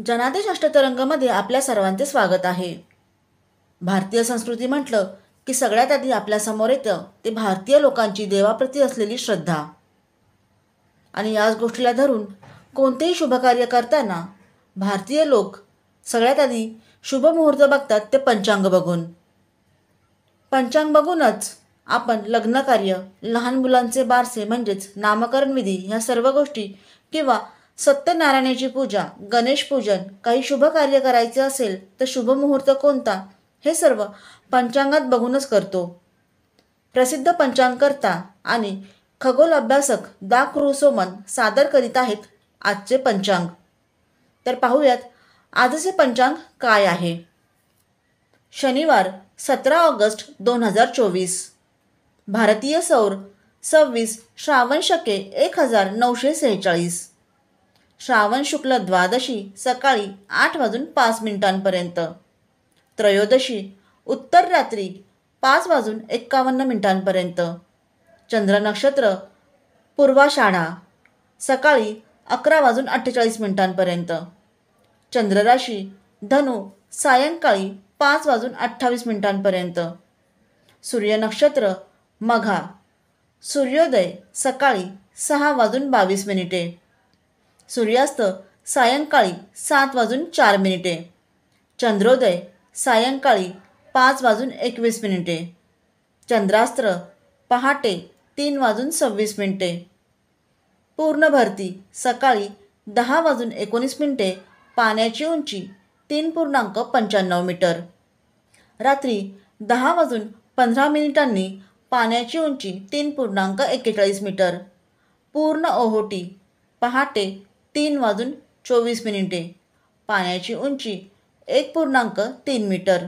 जनादेश अष्टतरंगमध्ये आपल्या सर्वांचे स्वागत आहे. भारतीय संस्कृती म्हटलं की सगळ्यात आधी आपल्यासमोर येतं ते भारतीय लोकांची देवाप्रती असलेली श्रद्धा. आणि याच गोष्टीला धरून कोणतेही शुभकार्य करताना भारतीय लोक सगळ्यात आधी शुभ मुहूर्त बघतात ते पंचांग बघून. पंचांग बघूनच आपण लग्नकार्य, लहान मुलांचे बारसे म्हणजेच नामकरण विधी ह्या सर्व गोष्टी किंवा सत्यनारायणाची पूजा, गणेश पूजन, काही शुभ कार्य करायचे असेल तर शुभ मुहूर्त कोणता हे सर्व पंचांगात बघूनच करतो. प्रसिद्ध पंचांगकर्ता आणि खगोल अभ्यासक दा क्रुसोमन सादर करीत आहेत आजचे पंचांग. तर पाहूयात आजचे पंचांग काय आहे. शनिवार 17 ऑगस्ट 2024. भारतीय सौर 26 श्रावण शके 1946. श्रावण शुक्ल द्वादशी सकाळी 8:05 त्रयोदशी उत्तर रात्री 5:51 चंद्र नक्षत्र पूर्वाषाढा सकाळी 11:48 चंद्र राशी धनु सायंकाळी 5:28 सूर्य नक्षत्र मघा. सूर्योदय सकाळी 6:22 सूर्यास्त सायंकाळी 7:04 चंद्रोदय सायंकाळी 5:21 चंद्रास्त्र पहाटे 3:26 पूर्ण भरती सकाळी 10:19 पाण्याची उंची 3.95 मीटर. रात्री 10:15 पाण्याची उंची 3.41 मीटर. पूर्ण ओहोटी पहाटे 3:24 पाण्याची उंची 1.3 मीटर.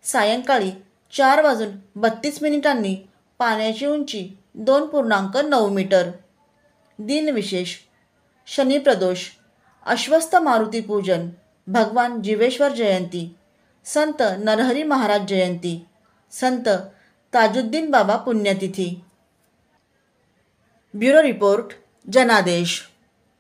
सायंकाळी 4:32 पाण्याची उंची 2.9 मीटर. दिनविशेष शनिप्रदोष, अश्वस्थ मारुती पूजन, भगवान जीवेश्वर जयंती, संत नरहरी महाराज जयंती, संत ताजुद्दीन बाबा पुण्यतिथी. ब्युरो रिपोर्ट जनादेश.